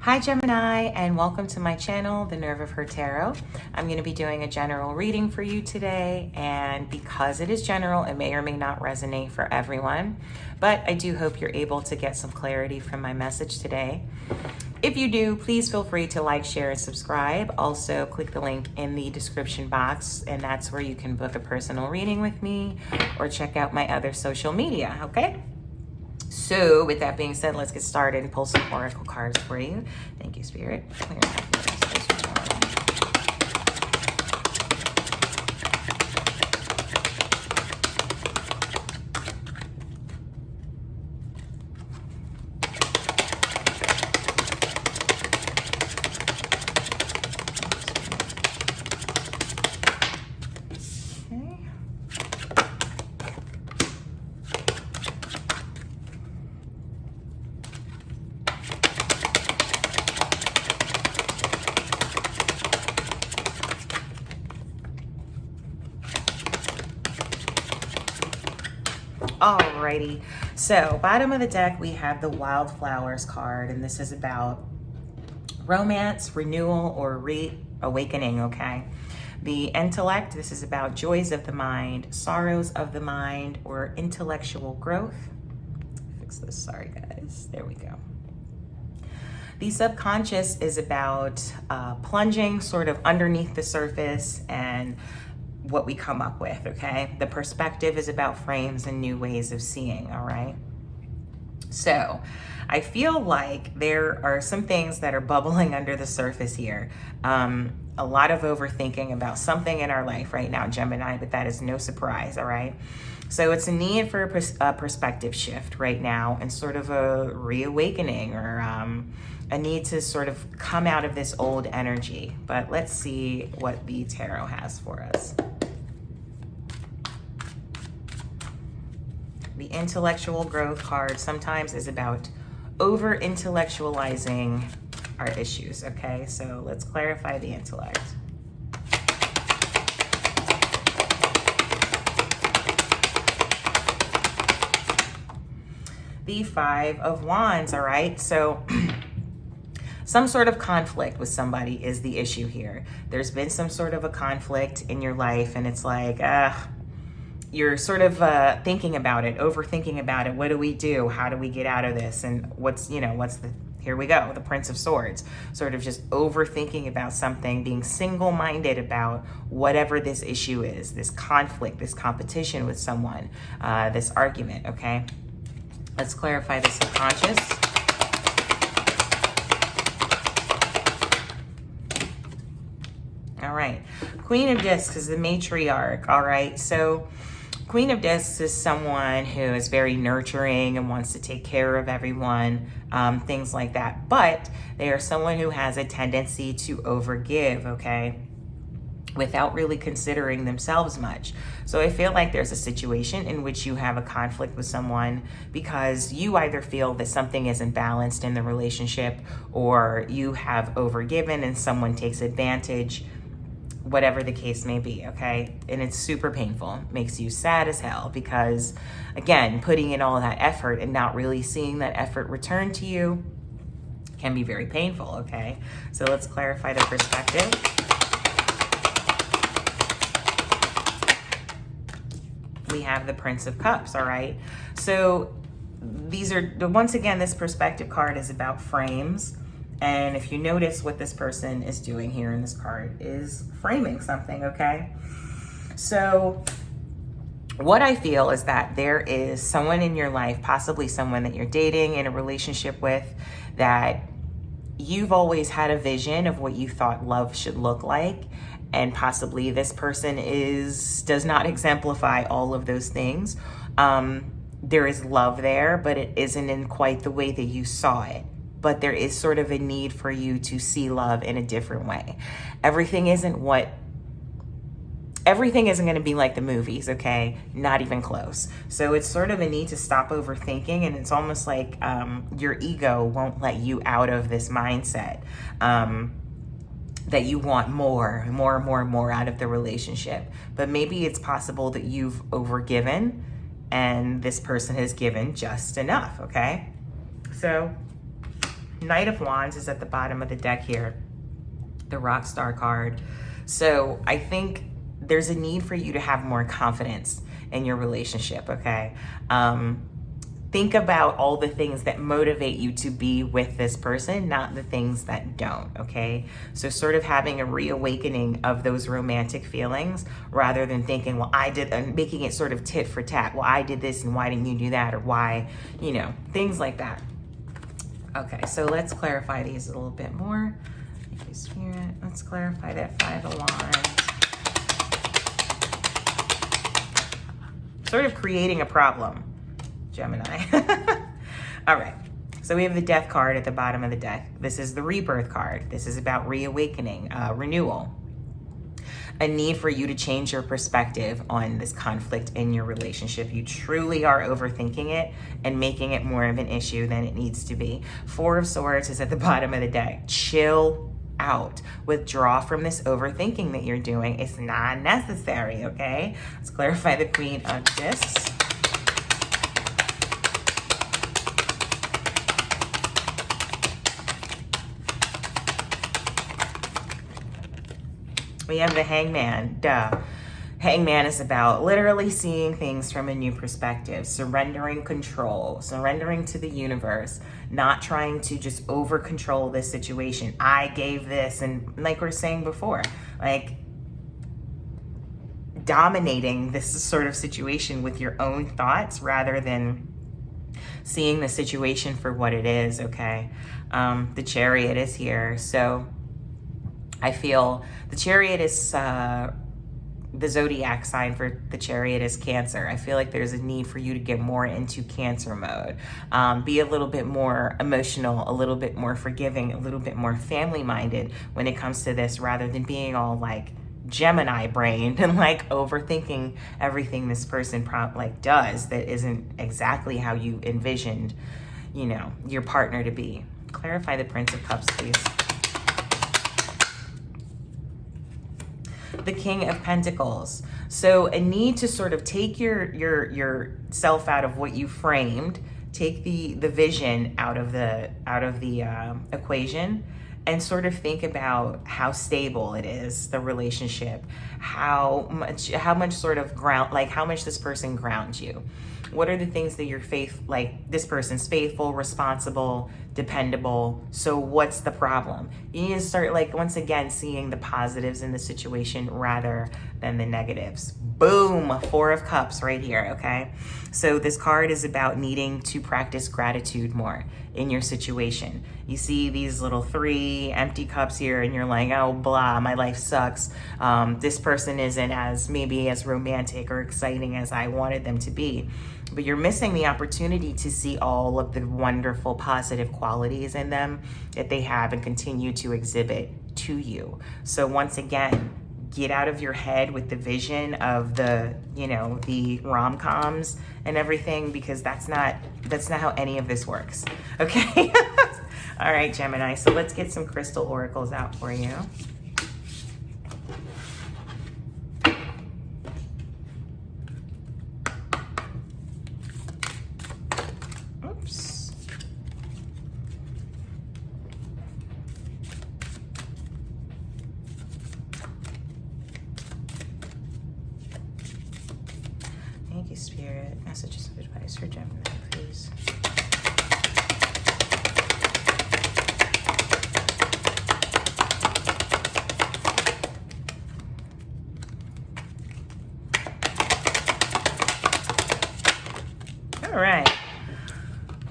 Hi Gemini, and welcome to my channel, The Nerve of Her Tarot. I'm going to be doing a general reading for you today, and because it is general, it may or may not resonate for everyone, but I do hope you're able to get some clarity from my message today. If you do, please feel free to like, share, and subscribe. Also, click the link in the description box, and that's where you can book a personal reading with me or check out my other social media, okay? So with that being said, let's get started and pull some oracle cards for you. Thank you, Spirit. Alrighty, so bottom of the deck we have the Wildflowers card, and this is about romance, renewal, or reawakening, okay? The Intellect, this is about joys of the mind, sorrows of the mind, or intellectual growth. Fix this, sorry guys, there we go. The Subconscious is about plunging sort of underneath the surface and what we come up with, okay? The Perspective is about frames and new ways of seeing, all right? So I feel like there are some things that are bubbling under the surface here. A lot of overthinking about something in our life right now, Gemini, but that is no surprise, all right? So it's a need for a perspective shift right now, and sort of a reawakening, or a need to sort of come out of this old energy. But let's see what the tarot has for us. The Intellectual Growth card sometimes is about over-intellectualizing our issues, okay? So let's clarify the intellect. The Five of Wands, all right? So some sort of conflict with somebody is the issue here. There's been some sort of a conflict in your life, and it's like, you're sort of thinking about it, overthinking about it. What do we do? How do we get out of this? And here we go, the Prince of Swords. Sort of just overthinking about something, being single-minded about whatever this issue is, this conflict, this competition with someone, this argument, okay? Let's clarify the subconscious. All right, Queen of Discs is the matriarch, all right? So Queen of Discs is someone who is very nurturing and wants to take care of everyone, things like that. But they are someone who has a tendency to overgive, okay, without really considering themselves much. So I feel like there's a situation in which you have a conflict with someone because you either feel that something isn't balanced in the relationship, or you have overgiven and someone takes advantage, whatever the case may be, okay? And it's super painful, makes you sad as hell, because again, putting in all that effort and not really seeing that effort return to you can be very painful, okay? So let's clarify the perspective. We have the Prince of Cups, all right? So these are, once again, this perspective card is about frames. And if you notice, what this person is doing here in this card is framing something, okay? So what I feel is that there is someone in your life, possibly someone that you're dating, in a relationship with, that you've always had a vision of what you thought love should look like. And possibly this person does not exemplify all of those things. There is love there, but it isn't in quite the way that you saw it. But there is sort of a need for you to see love in a different way. Everything isn't going to be like the movies, okay? Not even close. So it's sort of a need to stop overthinking, and it's almost like your ego won't let you out of this mindset that you want more out of the relationship. But maybe it's possible that you've overgiven and this person has given just enough, okay? So Knight of Wands is at the bottom of the deck here, the Rock Star card. So I think there's a need for you to have more confidence in your relationship, okay? Think about all the things that motivate you to be with this person, not the things that don't, okay? So sort of having a reawakening of those romantic feelings rather than thinking, well, I did, and making it sort of tit for tat. Well, I did this and why didn't you do that? Or why, you know, things like that. Okay, so let's clarify these a little bit more. Thank you, Spirit. Let's clarify that Five of Wands. Sort of creating a problem, Gemini. All right, so we have the Death card at the bottom of the deck. This is the Rebirth card. This is about reawakening, renewal. A need for you to change your perspective on this conflict in your relationship. You truly are overthinking it and making it more of an issue than it needs to be. Four of Swords is at the bottom of the deck. Chill out. Withdraw from this overthinking that you're doing. It's not necessary, okay? Let's clarify the Queen of Discs. We have the Hangman. Duh. Hangman is about literally seeing things from a new perspective, surrendering control, surrendering to the universe, not trying to just over control this situation. I gave this, and like we were saying before, like dominating this sort of situation with your own thoughts rather than seeing the situation for what it is, okay? The Chariot is here. So I feel the Chariot is the zodiac sign for the Chariot is Cancer. I feel like there's a need for you to get more into Cancer mode. Be a little bit more emotional, a little bit more forgiving, a little bit more family minded when it comes to this, rather than being all like Gemini brained and like overthinking everything this person does that isn't exactly how you envisioned, you know, your partner to be. Clarify the Prince of Cups, please. The King of Pentacles. So a need to sort of take yourself out of what you framed, take the vision out of the equation, and sort of think about how stable it is, the relationship, how much sort of ground, like how much this person grounds you. What are the things that you're like this person's faithful, responsible, dependable. So what's the problem? You need to start, like, once again, seeing the positives in the situation rather than the negatives. Boom, Four of Cups right here, okay? So this card is about needing to practice gratitude more in your situation. You see these little 3 empty cups here and you're like, oh, blah, my life sucks. This person isn't maybe as romantic or exciting as I wanted them to be. But you're missing the opportunity to see all of the wonderful positive qualities in them that they have and continue to exhibit to you. So once again, get out of your head with the vision of the rom-coms and everything, because that's not how any of this works. Okay. All right, Gemini. So let's get some crystal oracles out for you. Oops. Thank you, Spirit. Messages of advice for Gemini, please. All right.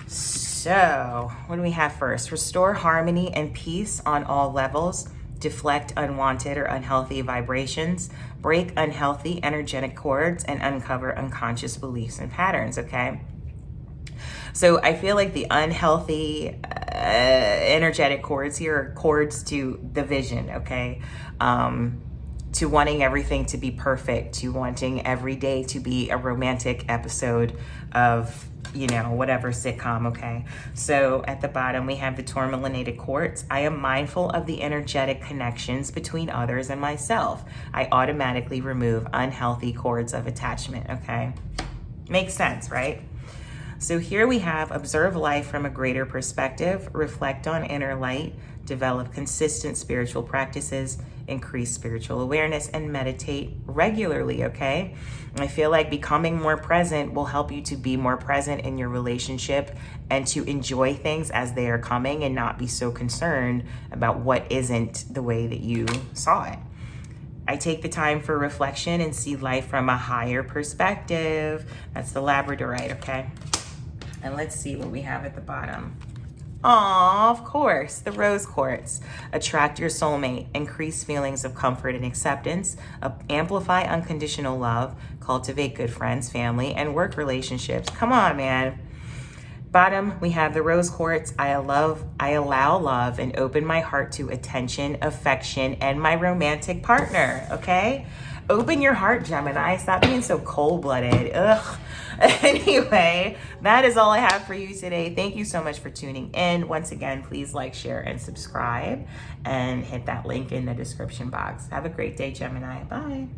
So, what do we have first? Restore harmony and peace on all levels. Deflect unwanted or unhealthy vibrations. Break unhealthy energetic cords and uncover unconscious beliefs and patterns, okay? So I feel like the unhealthy energetic cords here are cords to the vision, okay? To wanting everything to be perfect, to wanting every day to be a romantic episode of, whatever sitcom, okay? So at the bottom, we have the tourmalinated quartz. I am mindful of the energetic connections between others and myself. I automatically remove unhealthy cords of attachment, okay? Makes sense, right? So here we have observe life from a greater perspective, reflect on inner light, develop consistent spiritual practices, increase spiritual awareness, and meditate regularly, okay? I feel like becoming more present will help you to be more present in your relationship and to enjoy things as they are coming and not be so concerned about what isn't the way that you saw it. I take the time for reflection and see life from a higher perspective. That's the Labradorite, okay? And let's see what we have at the bottom. Aw, of course, the rose quartz. Attract your soulmate, increase feelings of comfort and acceptance, amplify unconditional love, cultivate good friends, family, and work relationships. Come on, man. Bottom, we have the rose quartz. I allow love and open my heart to attention, affection, and my romantic partner, okay? Open your heart, Gemini. Stop being so cold-blooded. Ugh. Anyway, that is all I have for you today. Thank you so much for tuning in. Once again, please like, share, and subscribe, and hit that link in the description box. Have a great day, Gemini. Bye.